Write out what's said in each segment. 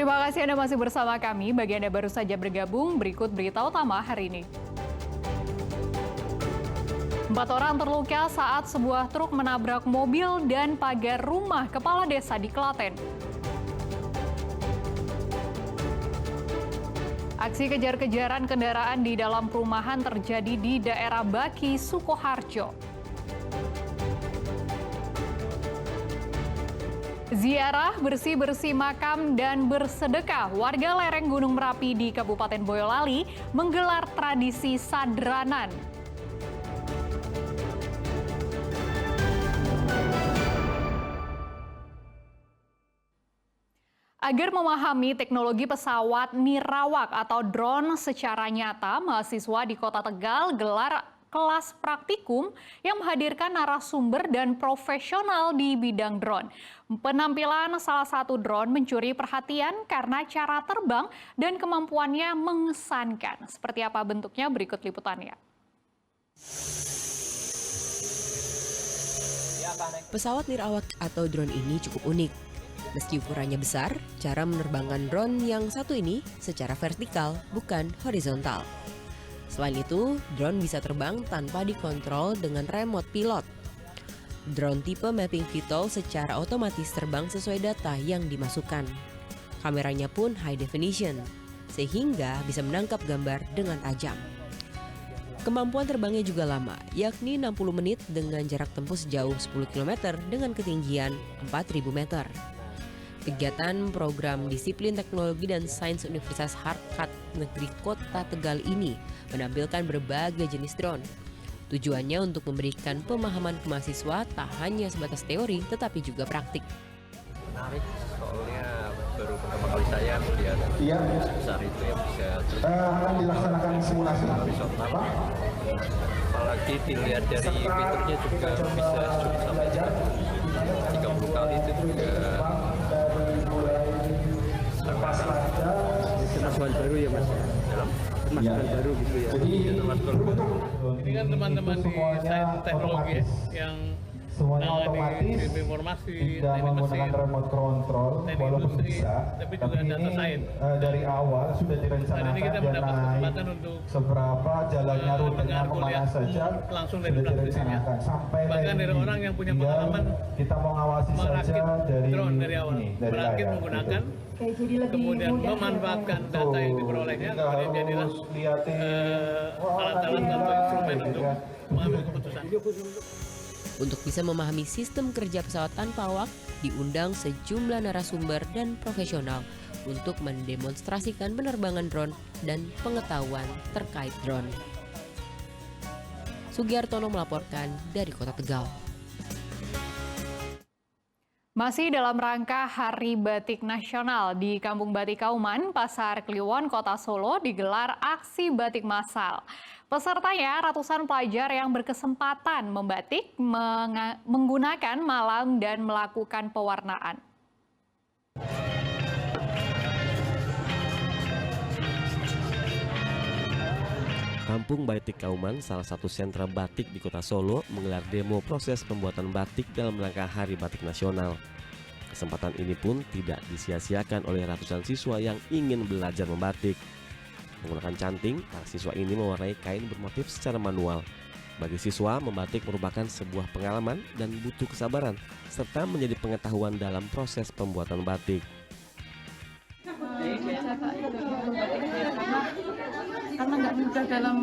Terima kasih Anda masih bersama kami. Bagi Anda baru saja bergabung, berikut berita utama hari ini. 4 orang terluka saat sebuah truk menabrak mobil dan pagar rumah kepala desa di Klaten. Aksi kejar-kejaran kendaraan di dalam perumahan terjadi di daerah Baki, Sukoharjo. Ziarah bersih-bersih makam dan bersedekah, warga lereng Gunung Merapi di Kabupaten Boyolali menggelar tradisi sadranan. Agar memahami teknologi pesawat nirawak atau drone secara nyata, mahasiswa di Kota Tegal gelar kelas praktikum yang menghadirkan narasumber dan profesional di bidang drone. Penampilan salah satu drone mencuri perhatian karena cara terbang dan kemampuannya mengesankan. Seperti apa bentuknya berikut liputannya. Pesawat nirawak atau drone ini cukup unik. Meski ukurannya besar, cara menerbangkan drone yang satu ini secara vertikal, bukan horizontal. Selain itu, drone bisa terbang tanpa dikontrol dengan remote pilot. Drone tipe mapping VTOL secara otomatis terbang sesuai data yang dimasukkan. Kameranya pun high definition, sehingga bisa menangkap gambar dengan tajam. Kemampuan terbangnya juga lama, yakni 60 menit dengan jarak tempuh sejauh 10 km dengan ketinggian 4.000 meter. Kegiatan program disiplin teknologi dan sains Universitas Harkat Negeri Kota Tegal ini menampilkan berbagai jenis drone. Tujuannya untuk memberikan pemahaman ke mahasiswa tak hanya sebatas teori tetapi juga praktik. Menarik, soalnya baru pertama kali saya melihat sebesar itu yang bisa akan dilaksanakan simulasi horizontal. Apalagi dilihat dari fiturnya juga bisa zoom sampai 30 kali itu juga. Masukan baru ya mas, masukan baru gitu ya. Jadi ini kan teman-teman di sains teknologi yang semuanya otomatis, informasi, tidak menggunakan remote control, walaupun bisa. tapi Tapi juga data ini sains. dari awal sudah direncanakan Hari ini kita dan mendapat kesempatan naik untuk seberapa jalannya rutenya mendengar kemana kuliah saja langsung dari sudah praktisinya. direncanakan sampai Bahkan dari landing. orang yang punya Tinggal pengalaman kita mau ngawasi saja merakit dari drone dari awal, ini, dari merakit layar, menggunakan, gitu. kemudian memanfaatkan data yang diperolehnya, kemudian jadilah alat-alat atau instrumen untuk mengambil keputusan. Untuk bisa memahami sistem kerja pesawat tanpa awak, diundang sejumlah narasumber dan profesional untuk mendemonstrasikan penerbangan drone dan pengetahuan terkait drone. Sugiartono melaporkan dari Kota Tegal. Masih dalam rangka Hari Batik Nasional di Kampung Batik Kauman, Pasar Kliwon, Kota Solo digelar aksi batik massal. Pesertanya ratusan pelajar yang berkesempatan membatik menggunakan malam dan melakukan pewarnaan. Kampung Batik Kauman, salah satu sentra batik di Kota Solo, menggelar demo proses pembuatan batik dalam rangka Hari Batik Nasional. Kesempatan ini pun tidak disia-siakan oleh ratusan siswa yang ingin belajar membatik. Menggunakan canting, para siswa ini mewarnai kain bermotif secara manual. Bagi siswa, membatik merupakan sebuah pengalaman dan butuh kesabaran, serta menjadi pengetahuan dalam proses pembuatan batik. Karena nggak mudah dalam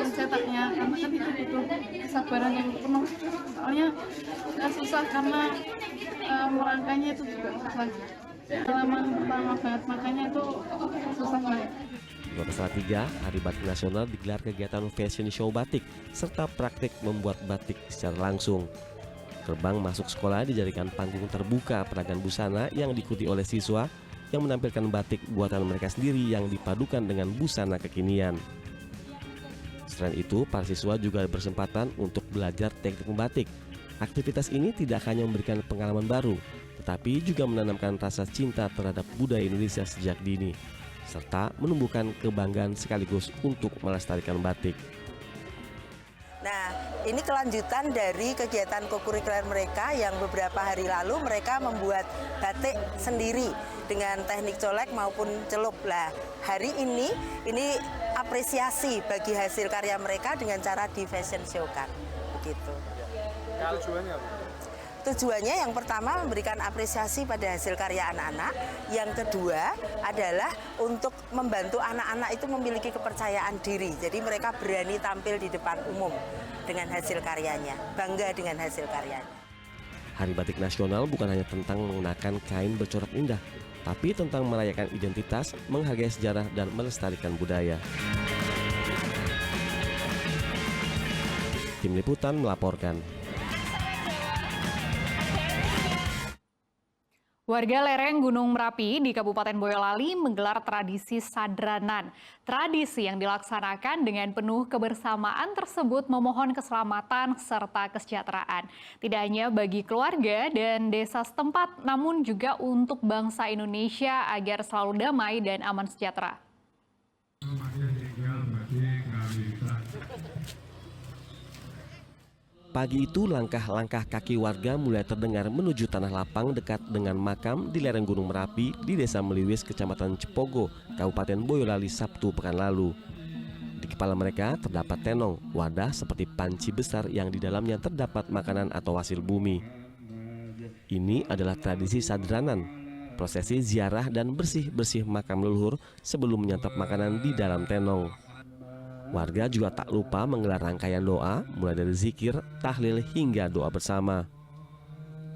mencetaknya, karena kan itu butuh kesabaran yang penuh. Soalnya susah karena merangkainya itu juga susah. Pengalaman pertama banget, makanya itu susah banget. Di Kota Salatiga, Hari Batik Nasional digelar kegiatan fashion show batik serta praktik membuat batik secara langsung. Gerbang masuk sekolah dijadikan panggung terbuka peragaan busana yang diikuti oleh siswa yang menampilkan batik buatan mereka sendiri yang dipadukan dengan busana kekinian. Selain itu, para siswa juga bersempatan untuk belajar teknik membatik. Aktivitas ini tidak hanya memberikan pengalaman baru, tetapi juga menanamkan rasa cinta terhadap budaya Indonesia sejak dini, serta menumbuhkan kebanggaan sekaligus untuk melestarikan batik. Nah, Ini kelanjutan dari kegiatan kokurikuler mereka yang beberapa hari lalu mereka membuat batik sendiri dengan teknik colek maupun celup. Lah, hari ini apresiasi bagi hasil karya mereka dengan cara di fashion show-kan. Begitu. Tujuannya apa? Tujuannya yang pertama memberikan apresiasi pada hasil karya anak-anak, yang kedua adalah untuk membantu anak-anak itu memiliki kepercayaan diri. Jadi mereka berani tampil di depan umum dengan hasil karyanya, bangga dengan hasil karyanya. Hari Batik Nasional bukan hanya tentang mengenakan kain bercorak indah, tapi tentang merayakan identitas, menghargai sejarah, dan melestarikan budaya. Tim Liputan melaporkan. Warga lereng Gunung Merapi di Kabupaten Boyolali menggelar tradisi sadranan. Tradisi yang dilaksanakan dengan penuh kebersamaan tersebut memohon keselamatan serta kesejahteraan. Tidak hanya bagi keluarga dan desa setempat, namun juga untuk bangsa Indonesia agar selalu damai dan aman sejahtera. Pagi itu langkah-langkah kaki warga mulai terdengar menuju tanah lapang dekat dengan makam di lereng Gunung Merapi di Desa Meliwis, Kecamatan Cepogo, Kabupaten Boyolali Sabtu pekan lalu. Di kepala mereka terdapat tenong, wadah seperti panci besar yang di dalamnya terdapat makanan atau hasil bumi. Ini adalah tradisi sadranan, prosesi ziarah dan bersih-bersih makam leluhur sebelum menyantap makanan di dalam tenong. Warga juga tak lupa menggelar rangkaian doa, mulai dari zikir, tahlil, hingga doa bersama.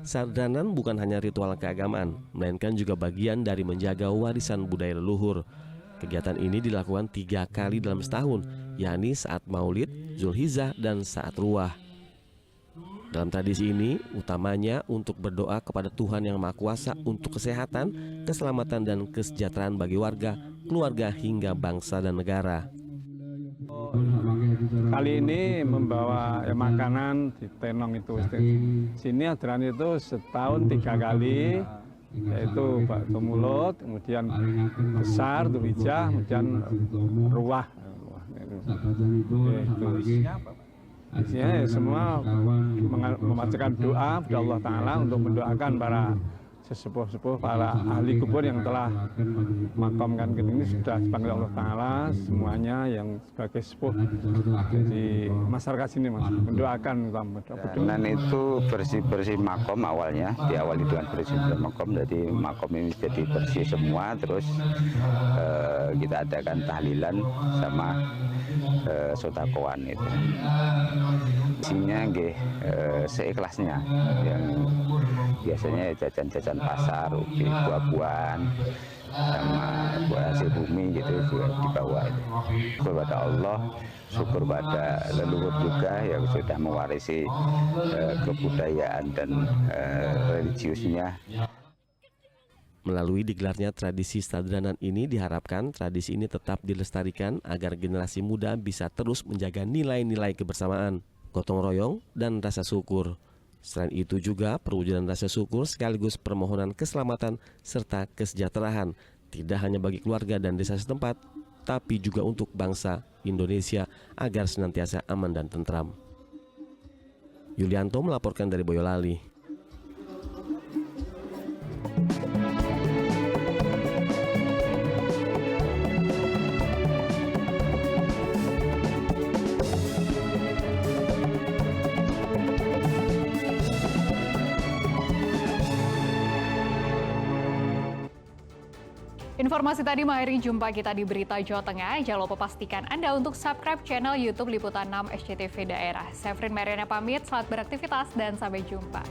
Sadranan bukan hanya ritual keagamaan, melainkan juga bagian dari menjaga warisan budaya leluhur. Kegiatan ini dilakukan 3 kali dalam setahun, yakni saat Maulid, Zulhijjah, dan saat Ruah. Dalam tradisi ini, utamanya untuk berdoa kepada Tuhan Yang Maha Kuasa untuk kesehatan, keselamatan, dan kesejahteraan bagi warga, keluarga, hingga bangsa dan negara. Kali ini membawa makanan di tenong itu. Sini aturan itu setahun 3 kali, yaitu bakso mulut, kemudian besar, Dzulhijjah, kemudian ruah. Isinya ya semua memancarkan doa kepada Allah Ta'ala untuk mendoakan para sesepuh-sepuh, para ahli kubur yang telah makamkan ini sudah dipanggil Allah Ta'ala, semuanya yang sebagai sepuh di masyarakat sini, Mas, mendoakan. Dan itu bersih-bersih makom awalnya, diawali dengan bersih makom, jadi makom ini jadi bersih semua, terus kita adakan tahlilan sama sodakoan itu. Isinya seikhlasnya, yang biasanya jajan-jajan pasar, buah-buahan, sama buah hasil bumi gitu juga dibawa. Syukur pada Allah, syukur pada leluhur juga yang sudah mewarisi kebudayaan dan religiusnya. Melalui digelarnya tradisi sadranan ini diharapkan tradisi ini tetap dilestarikan agar generasi muda bisa terus menjaga nilai-nilai kebersamaan, gotong royong, dan rasa syukur. Selain itu juga perwujudan rasa syukur sekaligus permohonan keselamatan serta kesejahteraan tidak hanya bagi keluarga dan desa setempat, tapi juga untuk bangsa Indonesia agar senantiasa aman dan tentram. Yulianto melaporkan dari Boyolali. Informasi tadi mengakhiri jumpa kita di Berita Jawa Tengah. Jangan lupa pastikan Anda untuk subscribe channel YouTube Liputan 6 SCTV Daerah. Saya Frin Mariana pamit, selamat beraktivitas dan sampai jumpa.